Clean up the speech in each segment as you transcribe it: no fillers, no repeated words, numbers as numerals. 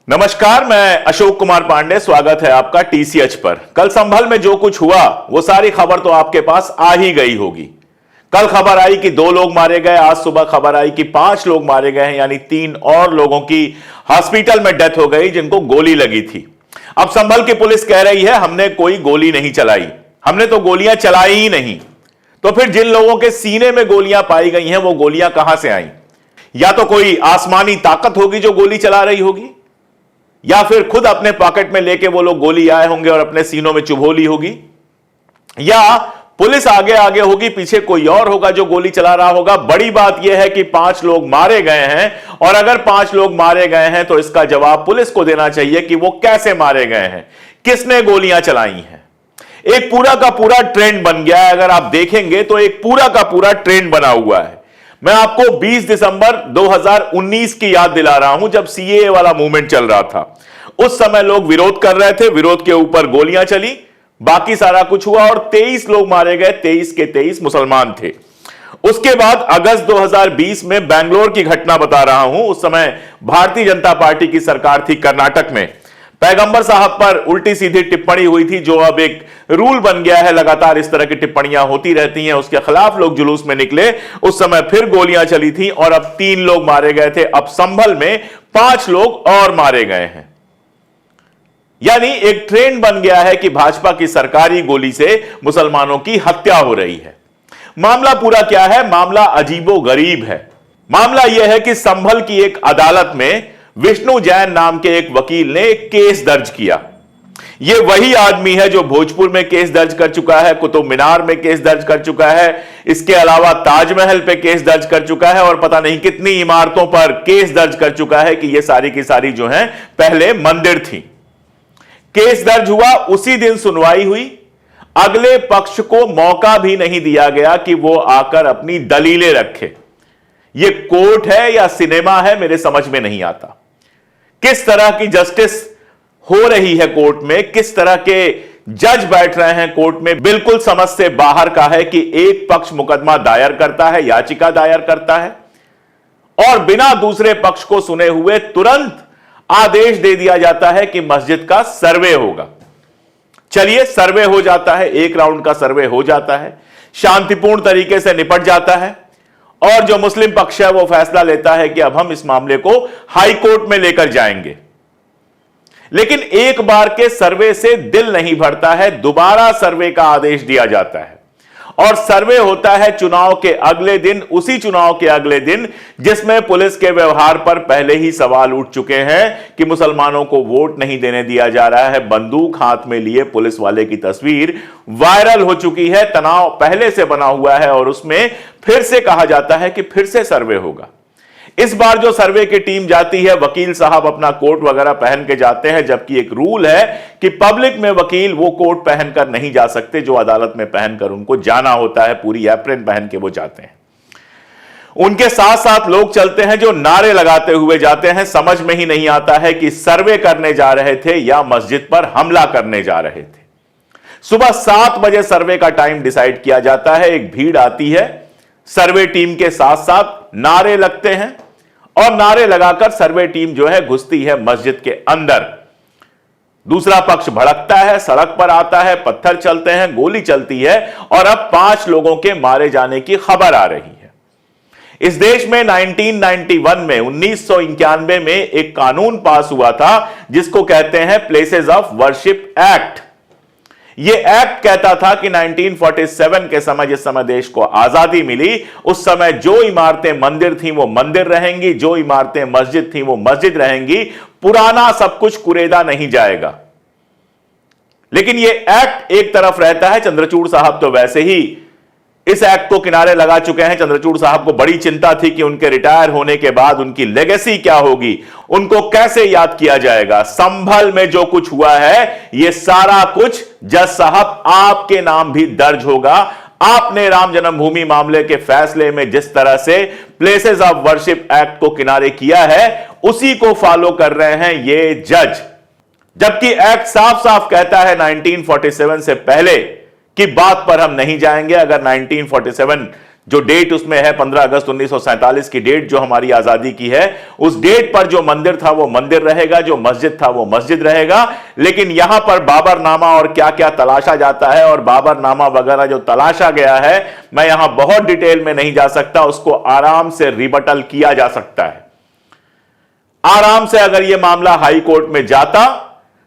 नमस्कार, मैं अशोक कुमार पांडे। स्वागत है आपका टीसीएच पर। कल संभल में जो कुछ हुआ वो सारी खबर तो आपके पास आ ही गई होगी। कल खबर आई कि 2 लोग मारे गए, आज सुबह खबर आई कि 5 लोग मारे गए हैं, यानी 3 और लोगों की हॉस्पिटल में डेथ हो गई जिनको गोली लगी थी। अब संभल की पुलिस कह रही है हमने कोई गोली नहीं चलाई, हमने तो गोलियां चलाई ही नहीं। तो फिर जिन लोगों के सीने में गोलियां पाई गई हैं वो गोलियां कहां से आई? या तो कोई आसमानी ताकत होगी जो गोली चला रही होगी, या फिर खुद अपने पॉकेट में लेके वो लोग गोली आए होंगे और अपने सीनों में चुभो ली होगी, या पुलिस आगे आगे होगी, पीछे कोई और होगा जो गोली चला रहा होगा। बड़ी बात यह है कि 5 लोग मारे गए हैं, और अगर 5 लोग मारे गए हैं तो इसका जवाब पुलिस को देना चाहिए कि वो कैसे मारे गए हैं, किसने गोलियां चलाई हैं। एक पूरा का पूरा ट्रेंड बन गया है। अगर आप देखेंगे तो एक पूरा का पूरा ट्रेंड बना हुआ है। मैं आपको 20 दिसंबर 2019 की याद दिला रहा हूं, जब सीएए वाला मूवमेंट चल रहा था। उस समय लोग विरोध कर रहे थे, विरोध के ऊपर गोलियां चली, बाकी सारा कुछ हुआ और 23 लोग मारे गए। 23 के 23 मुसलमान थे। उसके बाद अगस्त 2020 में बेंगलोर की घटना बता रहा हूं। उस समय भारतीय जनता पार्टी की सरकार थी कर्नाटक में। पैगंबर साहब पर उल्टी सीधी टिप्पणी हुई थी, जो अब एक रूल बन गया है, लगातार इस तरह की टिप्पणियां होती रहती हैं। उसके खिलाफ लोग जुलूस में निकले। उस समय फिर गोलियां चली थी और अब 3 लोग मारे गए थे। अब संभल में 5 लोग और मारे गए हैं। यानी एक ट्रेंड बन गया है कि भाजपा की सरकारी गोली से मुसलमानों की हत्या हो रही है। मामला पूरा क्या है? मामला अजीबो गरीब है। मामला यह है कि संभल की एक अदालत में विष्णु जैन नाम के एक वकील ने एक केस दर्ज किया। यह वही आदमी है जो भोजपुर में केस दर्ज कर चुका है, कुतुब मीनार में केस दर्ज कर चुका है, इसके अलावा ताजमहल पे केस दर्ज कर चुका है, और पता नहीं कितनी इमारतों पर केस दर्ज कर चुका है कि यह सारी की सारी जो है पहले मंदिर थी। केस दर्ज हुआ, उसी दिन सुनवाई हुई। अगले पक्ष को मौका भी नहीं दिया गया कि वो आकर अपनी दलीलें रखे। यह कोर्ट है या सिनेमा है, मेरे समझ में नहीं आता। किस तरह की जस्टिस हो रही है कोर्ट में, किस तरह के जज बैठ रहे हैं कोर्ट में, बिल्कुल समझ से बाहर का है कि एक पक्ष मुकदमा दायर करता है, याचिका दायर करता है, और बिना दूसरे पक्ष को सुने हुए तुरंत आदेश दे दिया जाता है कि मस्जिद का सर्वे होगा। चलिए, सर्वे हो जाता है, एक राउंड का सर्वे हो जाता है, शांतिपूर्ण तरीके से निपट जाता है, और जो मुस्लिम पक्ष है वो फैसला लेता है कि अब हम इस मामले को हाई कोर्ट में लेकर जाएंगे। लेकिन एक बार के सर्वे से दिल नहीं भरता है, दोबारा सर्वे का आदेश दिया जाता है, और सर्वे होता है चुनाव के अगले दिन, उसी चुनाव के अगले दिन जिसमें पुलिस के व्यवहार पर पहले ही सवाल उठ चुके हैं कि मुसलमानों को वोट नहीं देने दिया जा रहा है। बंदूक हाथ में लिए पुलिस वाले की तस्वीर वायरल हो चुकी है, तनाव पहले से बना हुआ है, और उसमें फिर से कहा जाता है कि फिर से सर्वे होगा। इस बार जो सर्वे की टीम जाती है, वकील साहब अपना कोट वगैरह पहन के जाते हैं, जबकि एक रूल है कि पब्लिक में वकील वो कोट पहनकर नहीं जा सकते जो अदालत में पहनकर उनको जाना होता है। पूरी एप्रन पहन के वो जाते हैं। उनके साथ साथ लोग चलते हैं जो नारे लगाते हुए जाते हैं। समझ में ही नहीं आता है कि सर्वे करने जा रहे थे या मस्जिद पर हमला करने जा रहे थे। सुबह 7 बजे सर्वे का टाइम डिसाइड किया जाता है। एक भीड़ आती है, सर्वे टीम के साथ साथ नारे लगते हैं, और नारे लगाकर सर्वे टीम जो है घुसती है मस्जिद के अंदर। दूसरा पक्ष भड़कता है, सड़क पर आता है, पत्थर चलते हैं, गोली चलती है, और अब 5 लोगों के मारे जाने की खबर आ रही है। इस देश में 1991 में एक कानून पास हुआ था जिसको कहते हैं प्लेसेस ऑफ वर्शिप एक्ट। यह एक्ट कहता था कि 1947 के समय, जिस समय देश को आजादी मिली, उस समय जो इमारतें मंदिर थीं वो मंदिर रहेंगी, जो इमारतें मस्जिद थीं वो मस्जिद रहेंगी, पुराना सब कुछ कुरेदा नहीं जाएगा। लेकिन यह एक्ट एक तरफ रहता है। चंद्रचूड़ साहब तो वैसे ही इस एक्ट को किनारे लगा चुके हैं। चंद्रचूड़ साहब को बड़ी चिंता थी कि उनके रिटायर होने के बाद उनकी लेगेसी क्या होगी, उनको कैसे याद किया जाएगा। संभल में जो कुछ हुआ है, यह सारा कुछ जज साहब आपके नाम भी दर्ज होगा। आपने राम जन्मभूमि मामले के फैसले में जिस तरह से प्लेसेस ऑफ वर्शिप एक्ट को किनारे किया है, उसी को फॉलो कर रहे हैं ये जज। जबकि एक्ट साफ साफ कहता है 1947 से पहले की बात पर हम नहीं जाएंगे। अगर 1947 जो डेट उसमें है 15 अगस्त 1947 की डेट जो हमारी आजादी की है, उस डेट पर जो मंदिर था वो मंदिर रहेगा, जो मस्जिद था वो मस्जिद रहेगा। लेकिन यहां पर बाबरनामा और क्या क्या तलाशा जाता है और बाबरनामा वगैरह जो तलाशा गया है, मैं यहां बहुत डिटेल में नहीं जा सकता, उसको आराम से रिबटल किया जा सकता है। आराम से अगर यह मामला हाई कोर्ट में जाता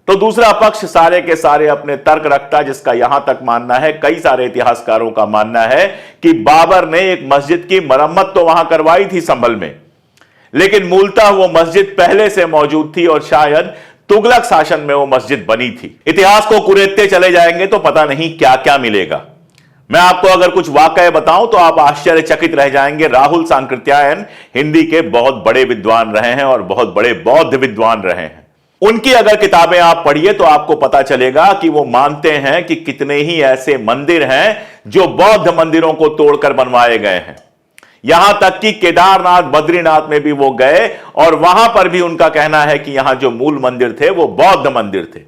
तो दूसरा पक्ष सारे के सारे अपने तर्क रखता, जिसका यहां तक मानना है, कई सारे इतिहासकारों का मानना है कि बाबर ने एक मस्जिद की मरम्मत तो वहां करवाई थी संभल में, लेकिन मूलतः वो मस्जिद पहले से मौजूद थी और शायद तुगलक शासन में वो मस्जिद बनी थी। इतिहास को कुरेदते चले जाएंगे तो पता नहीं क्या क्या मिलेगा। मैं आपको अगर कुछ वाकये बताऊं तो आप आश्चर्यचकित रह जाएंगे। राहुल सांकृत्यायन हिंदी के बहुत बड़े विद्वान रहे हैं और बहुत बड़े बौद्ध विद्वान रहे हैं। उनकी अगर किताबें आप पढ़िए तो आपको पता चलेगा कि वो मानते हैं कि कितने ही ऐसे मंदिर हैं जो बौद्ध मंदिरों को तोड़कर बनवाए गए हैं। यहां तक कि केदारनाथ, बद्रीनाथ में भी वो गए और वहां पर भी उनका कहना है कि यहां जो मूल मंदिर थे वो बौद्ध मंदिर थे।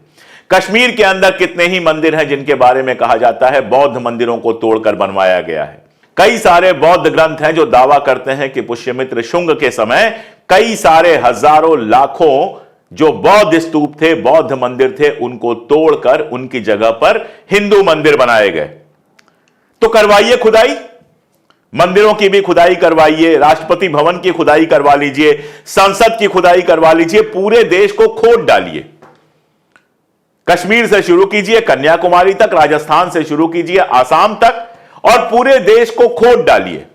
कश्मीर के अंदर कितने ही मंदिर हैं जिनके बारे में कहा जाता है बौद्ध मंदिरों को तोड़कर बनवाया गया है। कई सारे बौद्ध ग्रंथ हैं जो दावा करते हैं कि पुष्यमित्र शुंग के समय कई सारे हजारों लाखों जो बौद्ध स्तूप थे, बौद्ध मंदिर थे, उनको तोड़कर उनकी जगह पर हिंदू मंदिर बनाए गए। तो करवाइए खुदाई, मंदिरों की भी खुदाई करवाइए, राष्ट्रपति भवन की खुदाई करवा लीजिए, संसद की खुदाई करवा लीजिए, पूरे देश को खोद डालिए। कश्मीर से शुरू कीजिए, कन्याकुमारी तक, राजस्थान से शुरू कीजिए, आसाम तक, और पूरे देश को खोद डालिए।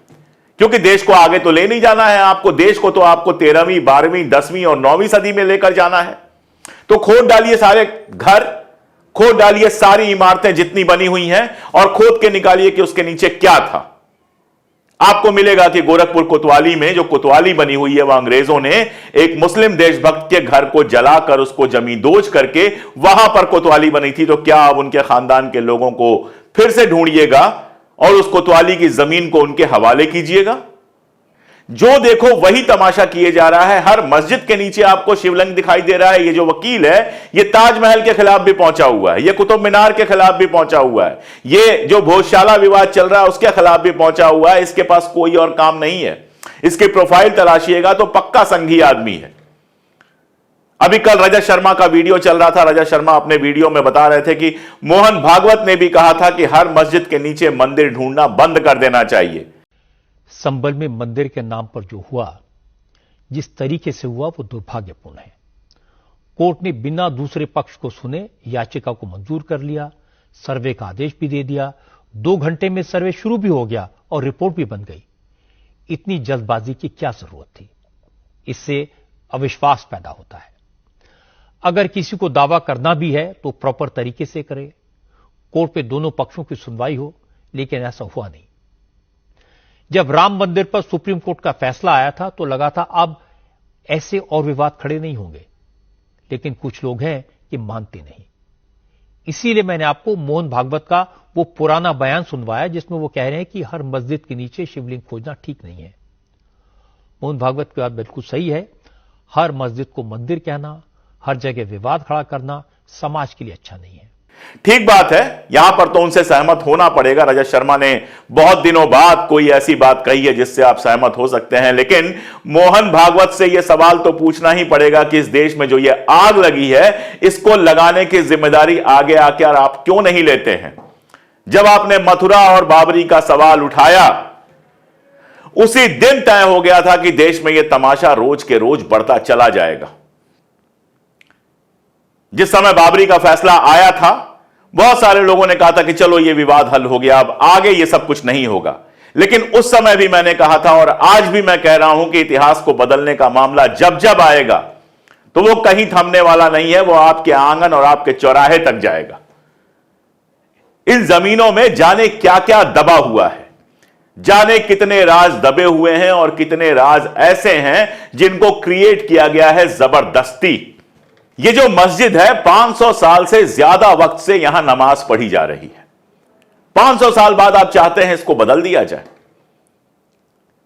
क्योंकि देश को आगे तो ले नहीं जाना है आपको, देश को तो आपको 13वीं, 12वीं, 10वीं और 9वीं सदी में लेकर जाना है। तो खोद डालिए सारे घर, खोद डालिए सारी इमारतें जितनी बनी हुई हैं और खोद के निकालिए कि उसके नीचे क्या था। आपको मिलेगा कि गोरखपुर कोतवाली में जो कोतवाली बनी हुई है, वह अंग्रेजों ने एक मुस्लिम देशभक्त के घर को जलाकर उसको जमींदोज करके वहां पर कोतवाली बनी थी। तो क्या आप उनके खानदान के लोगों को फिर से ढूंढिएगा और उस कोतवाली की जमीन को उनके हवाले कीजिएगा? जो देखो वही तमाशा किए जा रहा है। हर मस्जिद के नीचे आपको शिवलिंग दिखाई दे रहा है। ये जो वकील है, ये ताजमहल के खिलाफ भी पहुंचा हुआ है, ये कुतुब मीनार के खिलाफ भी पहुंचा हुआ है, ये जो भोजशाला विवाद चल रहा है उसके खिलाफ भी पहुंचा हुआ है। इसके पास कोई और काम नहीं है। इसकी प्रोफाइल तलाशिएगा तो पक्का संघी आदमी है। अभी कल रजत शर्मा का वीडियो चल रहा था। रजत शर्मा अपने वीडियो में बता रहे थे कि मोहन भागवत ने भी कहा था कि हर मस्जिद के नीचे मंदिर ढूंढना बंद कर देना चाहिए। संभल में मंदिर के नाम पर जो हुआ, जिस तरीके से हुआ, वो दुर्भाग्यपूर्ण है। कोर्ट ने बिना दूसरे पक्ष को सुने याचिका को मंजूर कर लिया, सर्वे का आदेश भी दे दिया। 2 घंटे में सर्वे शुरू भी हो गया और रिपोर्ट भी बन गई। इतनी जल्दबाजी की क्या जरूरत थी? इससे अविश्वास पैदा होता है। अगर किसी को दावा करना भी है तो प्रॉपर तरीके से करे, कोर्ट पे दोनों पक्षों की सुनवाई हो, लेकिन ऐसा हुआ नहीं। जब राम मंदिर पर सुप्रीम कोर्ट का फैसला आया था तो लगा था अब ऐसे और विवाद खड़े नहीं होंगे, लेकिन कुछ लोग हैं कि मानते नहीं। इसीलिए मैंने आपको मोहन भागवत का वो पुराना बयान सुनवाया जिसमें वो कह रहे हैं कि हर मस्जिद के नीचे शिवलिंग खोजना ठीक नहीं है। मोहन भागवत की बात बिल्कुल सही है। हर मस्जिद को मंदिर कहना, हर जगह विवाद खड़ा करना समाज के लिए अच्छा नहीं है। ठीक बात है, यहां पर तो उनसे सहमत होना पड़ेगा। रजत शर्मा ने बहुत दिनों बाद कोई ऐसी बात कही है जिससे आप सहमत हो सकते हैं, लेकिन मोहन भागवत से यह सवाल तो पूछना ही पड़ेगा कि इस देश में जो ये आग लगी है, इसको लगाने की जिम्मेदारी आगे आकर आप क्यों नहीं लेते हैं? जब आपने मथुरा और बाबरी का सवाल उठाया, उसी दिन तय हो गया था कि देश में यह तमाशा रोज के रोज बढ़ता चला जाएगा। जिस समय बाबरी का फैसला आया था, बहुत सारे लोगों ने कहा था कि चलो ये विवाद हल हो गया, अब आगे ये सब कुछ नहीं होगा। लेकिन उस समय भी मैंने कहा था और आज भी मैं कह रहा हूं कि इतिहास को बदलने का मामला जब जब आएगा तो वो कहीं थमने वाला नहीं है, वो आपके आंगन और आपके चौराहे तक जाएगा। इन जमीनों में जाने क्या क्या दबा हुआ है, जाने कितने राज दबे हुए हैं और कितने राज ऐसे हैं जिनको क्रिएट किया गया है जबरदस्ती। ये जो मस्जिद है, 500 साल से ज्यादा वक्त से यहां नमाज पढ़ी जा रही है। 500 साल बाद आप चाहते हैं इसको बदल दिया जाए?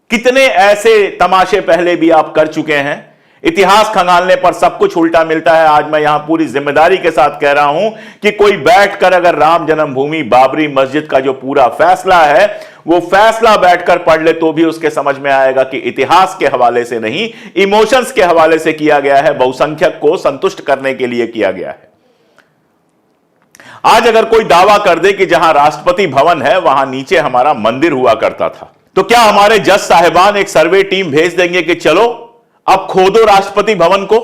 कितने ऐसे तमाशे पहले भी आप कर चुके हैं। इतिहास खंगालने पर सब कुछ उल्टा मिलता है। आज मैं यहां पूरी जिम्मेदारी के साथ कह रहा हूं कि कोई बैठकर अगर राम जन्मभूमि बाबरी मस्जिद का जो पूरा फैसला है वो फैसला बैठकर पढ़ ले तो भी उसके समझ में आएगा कि इतिहास के हवाले से नहीं, इमोशंस के हवाले से किया गया है, बहुसंख्यक को संतुष्ट करने के लिए किया गया है। आज अगर कोई दावा कर दे कि जहां राष्ट्रपति भवन है वहां नीचे हमारा मंदिर हुआ करता था, तो क्या हमारे जज साहिबान एक सर्वे टीम भेज देंगे कि चलो अब खोदो राष्ट्रपति भवन को,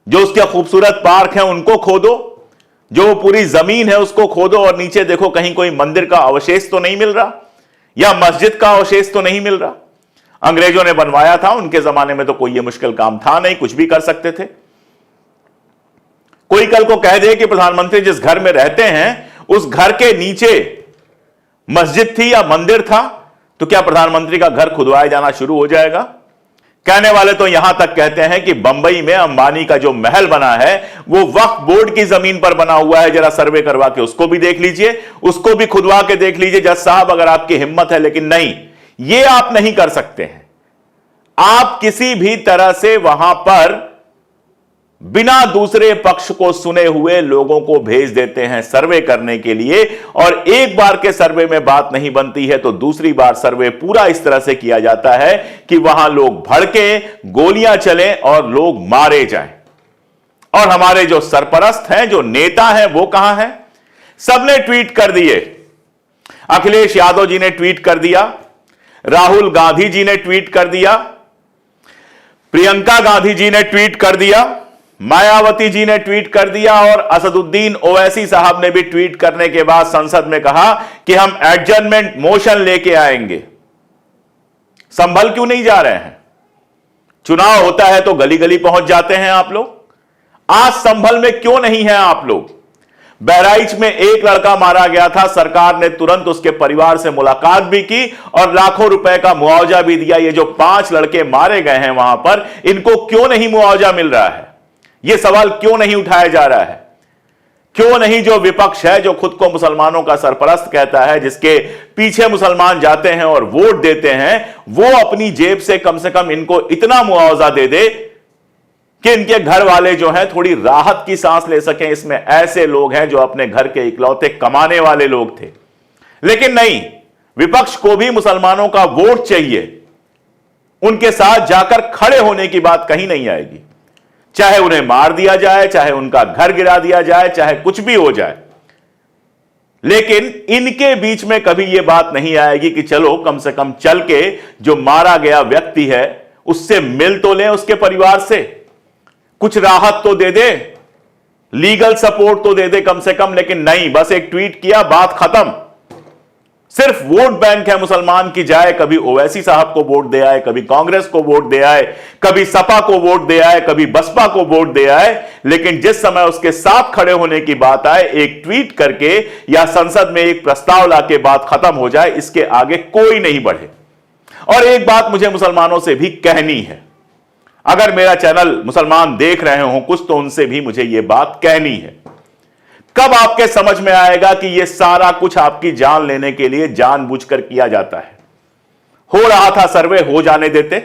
जो उसके खूबसूरत पार्क हैं उनको खोदो, जो पूरी जमीन है उसको खोदो और नीचे देखो कहीं कोई मंदिर का अवशेष तो नहीं मिल रहा या मस्जिद का अवशेष तो नहीं मिल रहा। अंग्रेजों ने बनवाया था, उनके जमाने में तो कोई यह मुश्किल काम था नहीं, कुछ भी कर सकते थे। कोई कल को कह दे कि प्रधानमंत्री जिस घर में रहते हैं उस घर के नीचे मस्जिद थी या मंदिर था, तो क्या प्रधानमंत्री का घर खुदवाया जाना शुरू हो जाएगा? कहने वाले तो यहां तक कहते हैं कि बंबई में अंबानी का जो महल बना है वो वक्फ बोर्ड की जमीन पर बना हुआ है, जरा सर्वे करवा के उसको भी देख लीजिए, उसको भी खुदवा के देख लीजिए जज साहब, अगर आपकी हिम्मत है। लेकिन नहीं, ये आप नहीं कर सकते हैं। आप किसी भी तरह से वहां पर बिना दूसरे पक्ष को सुने हुए लोगों को भेज देते हैं सर्वे करने के लिए, और एक बार के सर्वे में बात नहीं बनती है तो दूसरी बार सर्वे पूरा इस तरह से किया जाता है कि वहां लोग भड़के, गोलियां चलें और लोग मारे जाएं। और हमारे जो सरपरस्त हैं, जो नेता हैं, वो कहां हैं? सबने ट्वीट कर दिए। अखिलेश यादव जी ने ट्वीट कर दिया, राहुल गांधी जी ने ट्वीट कर दिया, प्रियंका गांधी जी ने ट्वीट कर दिया, मायावती जी ने ट्वीट कर दिया, और असदुद्दीन ओवैसी साहब ने भी ट्वीट करने के बाद संसद में कहा कि हम एडजर्नमेंट मोशन लेके आएंगे। संभल क्यों नहीं जा रहे हैं? चुनाव होता है तो गली गली पहुंच जाते हैं आप लोग। आज संभल में क्यों नहीं है आप लोग? बहराइच में एक लड़का मारा गया था, सरकार ने तुरंत उसके परिवार से मुलाकात भी की और लाखों रुपए का मुआवजा भी दिया। ये जो 5 लड़के मारे गए हैं वहां पर, इनको क्यों नहीं मुआवजा मिल रहा है? यह सवाल क्यों नहीं उठाया जा रहा है? क्यों नहीं जो विपक्ष है, जो खुद को मुसलमानों का सरपरस्त कहता है, जिसके पीछे मुसलमान जाते हैं और वोट देते हैं, वो अपनी जेब से कम इनको इतना मुआवजा दे दे कि इनके घर वाले जो हैं थोड़ी राहत की सांस ले सकें। इसमें ऐसे लोग हैं जो अपने घर के इकलौते कमाने वाले लोग थे, लेकिन नहीं, विपक्ष को भी मुसलमानों का वोट चाहिए। उनके साथ जाकर खड़े होने की बात कहीं नहीं आएगी, चाहे उन्हें मार दिया जाए, चाहे उनका घर गिरा दिया जाए, चाहे कुछ भी हो जाए। लेकिन इनके बीच में कभी यह बात नहीं आएगी कि चलो कम से कम चल के जो मारा गया व्यक्ति है उससे मिल तो लें, उसके परिवार से कुछ राहत तो दे दे, लीगल सपोर्ट तो दे दे कम से कम। लेकिन नहीं, बस एक ट्वीट किया, बात खत्म। सिर्फ वोट बैंक है मुसलमान की जाए, कभी ओवैसी साहब को वोट दे आए, कभी कांग्रेस को वोट दे आए, कभी सपा को वोट दे आए, कभी बसपा को वोट दे आए। लेकिन जिस समय उसके साथ खड़े होने की बात आए, एक ट्वीट करके या संसद में एक प्रस्ताव लाके बात खत्म हो जाए, इसके आगे कोई नहीं बढ़े। और एक बात मुझे मुसलमानों से भी कहनी है, अगर मेरा चैनल मुसलमान देख रहे हो कुछ, तो उनसे भी मुझे यह बात कहनी है। कब आपके समझ में आएगा कि यह सारा कुछ आपकी जान लेने के लिए जानबूझकर किया जाता है? हो रहा था सर्वे, हो जाने देते।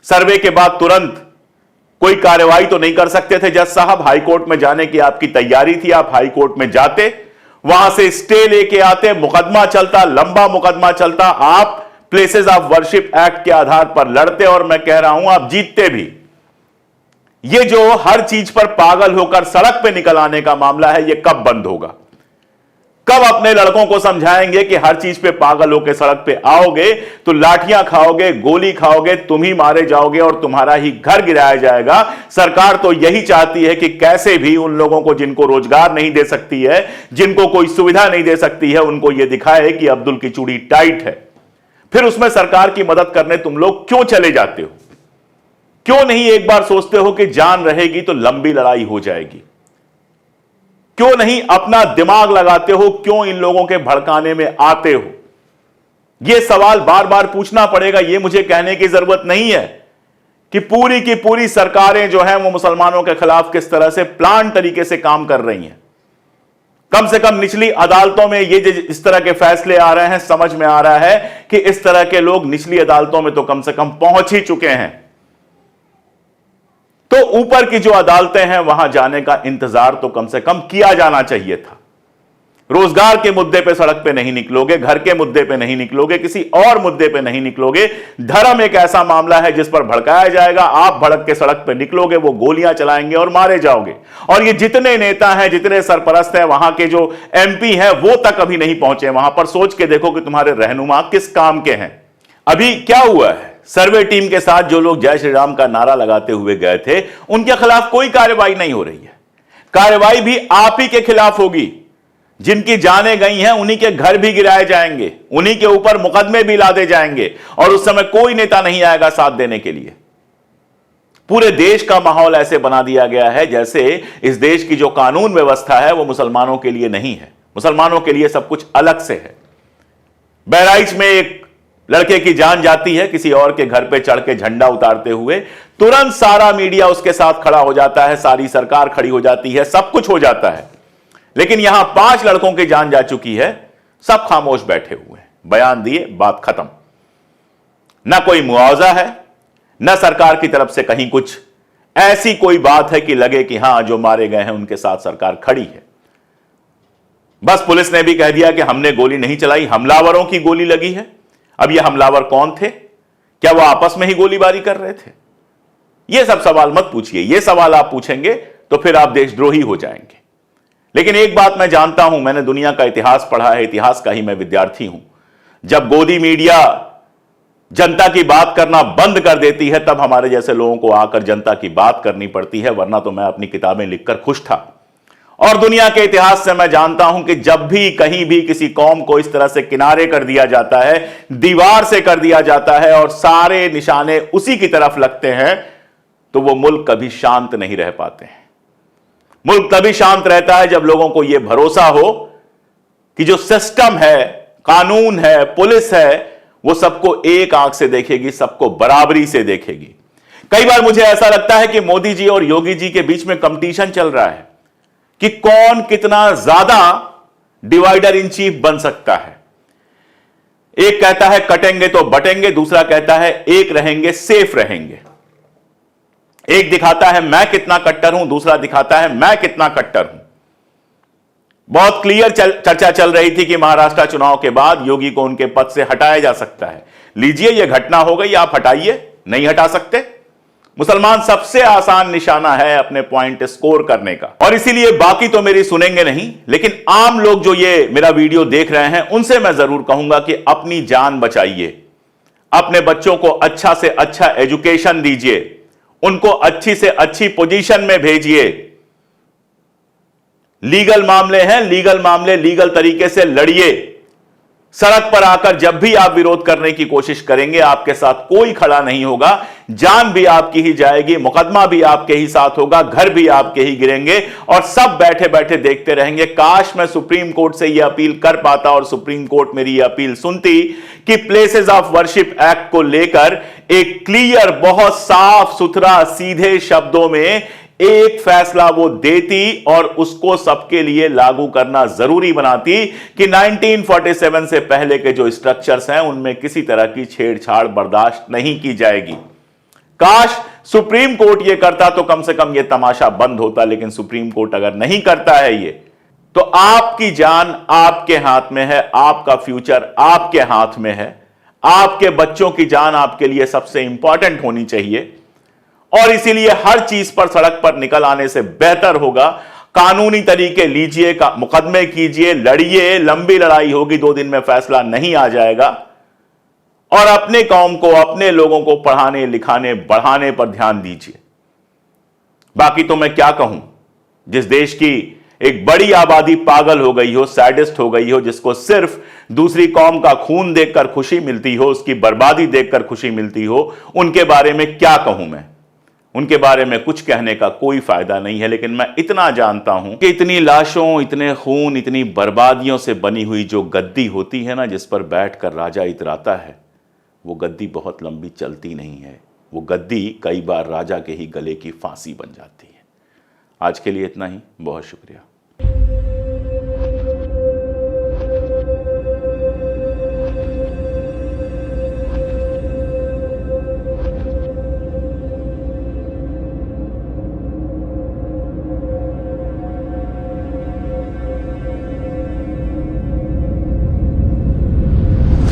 सर्वे के बाद तुरंत कोई कार्रवाई तो नहीं कर सकते थे जज साहब? हाईकोर्ट में जाने की आपकी तैयारी थी, आप हाईकोर्ट में जाते, वहां से स्टे लेके आते, मुकदमा चलता, लंबा मुकदमा चलता, आप प्लेसेस ऑफ वर्शिप एक्ट के आधार पर लड़ते, और मैं कह रहा हूं आप जीतते भी। ये जो हर चीज पर पागल होकर सड़क पे निकल आने का मामला है, ये कब बंद होगा? कब अपने लड़कों को समझाएंगे कि हर चीज पे पागल होकर सड़क पे आओगे तो लाठियां खाओगे, गोली खाओगे, तुम ही मारे जाओगे और तुम्हारा ही घर गिराया जाएगा? सरकार तो यही चाहती है कि कैसे भी उन लोगों को जिनको रोजगार नहीं दे सकती है, जिनको कोई सुविधा नहीं दे सकती है, उनको यह दिखाए कि अब्दुल की चूड़ी टाइट है। फिर उसमें सरकार की मदद करने तुम लोग क्यों चले जाते हो? क्यों नहीं एक बार सोचते हो कि जान रहेगी तो लंबी लड़ाई हो जाएगी? क्यों नहीं अपना दिमाग लगाते हो? क्यों इन लोगों के भड़काने में आते हो? यह सवाल बार बार पूछना पड़ेगा। यह मुझे कहने की जरूरत नहीं है कि पूरी की पूरी सरकारें जो हैं वो मुसलमानों के खिलाफ किस तरह से प्लान तरीके से काम कर रही हैं। कम से कम निचली अदालतों में ये इस तरह के फैसले आ रहे हैं, समझ में आ रहा है कि इस तरह के लोग निचली अदालतों में तो कम से कम पहुंच ही चुके हैं। तो ऊपर की जो अदालतें हैं वहां जाने का इंतजार तो कम से कम किया जाना चाहिए था। रोजगार के मुद्दे पे सड़क पे नहीं निकलोगे, घर के मुद्दे पे नहीं निकलोगे, किसी और मुद्दे पे नहीं निकलोगे। धर्म एक ऐसा मामला है जिस पर भड़काया जाएगा, आप भड़क के सड़क पे निकलोगे, वो गोलियां चलाएंगे और मारे जाओगे। और ये जितने नेता हैं, जितने सरपरस्त हैं, वहां के जो एमपी हैं, वो तक अभी नहीं पहुंचे वहां पर। सोच के देखो कि तुम्हारे रहनुमा किस काम के हैं। अभी क्या हुआ है, सर्वे टीम के साथ जो लोग जय श्री राम का नारा लगाते हुए गए थे, उनके खिलाफ कोई कार्रवाई नहीं हो रही है। कार्रवाई भी आप ही के खिलाफ होगी। जिनकी जानें गई हैं उन्हीं के घर भी गिराए जाएंगे, उन्हीं के ऊपर मुकदमे भी लादे जाएंगे, और उस समय कोई नेता नहीं आएगा साथ देने के लिए। पूरे देश का माहौल ऐसे बना दिया गया है जैसे इस देश की जो कानून व्यवस्था है वो मुसलमानों के लिए नहीं है, मुसलमानों के लिए सब कुछ अलग से है। बहराइच में एक लड़के की जान जाती है किसी और के घर पे चढ़ के झंडा उतारते हुए, तुरंत सारा मीडिया उसके साथ खड़ा हो जाता है, सारी सरकार खड़ी हो जाती है, सब कुछ हो जाता है। लेकिन यहां 5 लड़कों की जान जा चुकी है, सब खामोश बैठे हुए हैं, बयान दिए, बात खत्म। ना कोई मुआवजा है, ना सरकार की तरफ से कहीं कुछ ऐसी कोई बात है कि लगे कि हां जो मारे गए हैं उनके साथ सरकार खड़ी है। बस पुलिस ने भी कह दिया कि हमने गोली नहीं चलाई, हमलावरों की गोली लगी है। अब ये हमलावर कौन थे? क्या वो आपस में ही गोलीबारी कर रहे थे? ये सब सवाल मत पूछिए। ये सवाल आप पूछेंगे तो फिर आप देशद्रोही हो जाएंगे। लेकिन एक बात मैं जानता हूं, मैंने दुनिया का इतिहास पढ़ा है, इतिहास का ही मैं विद्यार्थी हूं। जब गोदी मीडिया जनता की बात करना बंद कर देती है, तब हमारे जैसे लोगों को आकर जनता की बात करनी पड़ती है, वरना तो मैं अपनी किताबें लिखकर खुश था। और दुनिया के इतिहास से मैं जानता हूं कि जब भी कहीं भी किसी कौम को इस तरह से किनारे कर दिया जाता है, दीवार से कर दिया जाता है और सारे निशाने उसी की तरफ लगते हैं, तो वो मुल्क कभी शांत नहीं रह पाते हैं। मुल्क तभी शांत रहता है जब लोगों को यह भरोसा हो कि जो सिस्टम है, कानून है, पुलिस है, वो सबको एक आंख से देखेगी, सबको बराबरी से देखेगी। कई बार मुझे ऐसा लगता है कि मोदी जी और योगी जी के बीच में कंपटीशन चल रहा है कि कौन कितना ज्यादा डिवाइडर इन चीफ बन सकता है। एक कहता है कटेंगे तो बटेंगे, दूसरा कहता है एक रहेंगे सेफ रहेंगे। एक दिखाता है मैं कितना कट्टर हूं, दूसरा दिखाता है मैं कितना कट्टर हूं। बहुत क्लियर चर्चा चल रही थी कि महाराष्ट्र चुनाव के बाद योगी को उनके पद से हटाया जा सकता है। लीजिए, यह घटना हो गई, आप हटाइए। नहीं हटा सकते। मुसलमान सबसे आसान निशाना है अपने पॉइंट स्कोर करने का, और इसीलिए बाकी तो मेरी सुनेंगे नहीं, लेकिन आम लोग जो ये मेरा वीडियो देख रहे हैं उनसे मैं जरूर कहूंगा कि अपनी जान बचाइए, अपने बच्चों को अच्छा से अच्छा एजुकेशन दीजिए, उनको अच्छी से अच्छी पोजीशन में भेजिए। लीगल मामले हैं, लीगल मामले लीगल तरीके से लड़िए। सड़क पर आकर जब भी आप विरोध करने की कोशिश करेंगे, आपके साथ कोई खड़ा नहीं होगा, जान भी आपकी ही जाएगी, मुकदमा भी आपके ही साथ होगा, घर भी आपके ही गिरेंगे, और सब बैठे बैठे देखते रहेंगे। काश मैं सुप्रीम कोर्ट से यह अपील कर पाता और सुप्रीम कोर्ट मेरी यह अपील सुनती कि प्लेसेस ऑफ वर्शिप एक्ट को लेकर एक क्लियर, बहुत साफ सुथरा, सीधे शब्दों में एक फैसला वो देती और उसको सबके लिए लागू करना जरूरी बनाती कि 1947 से पहले के जो स्ट्रक्चर्स हैं उनमें किसी तरह की छेड़छाड़ बर्दाश्त नहीं की जाएगी। काश सुप्रीम कोर्ट ये करता तो कम से कम ये तमाशा बंद होता, लेकिन सुप्रीम कोर्ट अगर नहीं करता है ये, तो आपकी जान आपके हाथ में है, आपका फ्यूचर आपके हाथ में है, आपके बच्चों की जान आपके लिए सबसे इंपॉर्टेंट होनी चाहिए। और इसीलिए हर चीज पर सड़क पर निकल आने से बेहतर होगा कानूनी तरीके लीजिए, मुकदमे कीजिए, लड़िए। लंबी लड़ाई होगी, 2 दिन में फैसला नहीं आ जाएगा। और अपने कौम को, अपने लोगों को पढ़ाने लिखाने बढ़ाने पर ध्यान दीजिए। बाकी तो मैं क्या कहूं, जिस देश की एक बड़ी आबादी पागल हो गई हो, सैडिस्ट हो गई हो, जिसको सिर्फ दूसरी कौम का खून देखकर खुशी मिलती हो, उसकी बर्बादी देखकर खुशी मिलती हो, उनके बारे में क्या कहूं मैं। उनके बारे में कुछ कहने का कोई फायदा नहीं है। लेकिन मैं इतना जानता हूं कि इतनी लाशों, इतने खून, इतनी बर्बादियों से बनी हुई जो गद्दी होती है ना, जिस पर बैठकर राजा इतराता है, वो गद्दी बहुत लंबी चलती नहीं है। वो गद्दी कई बार राजा के ही गले की फांसी बन जाती है। आज के लिए इतना ही। बहुत शुक्रिया।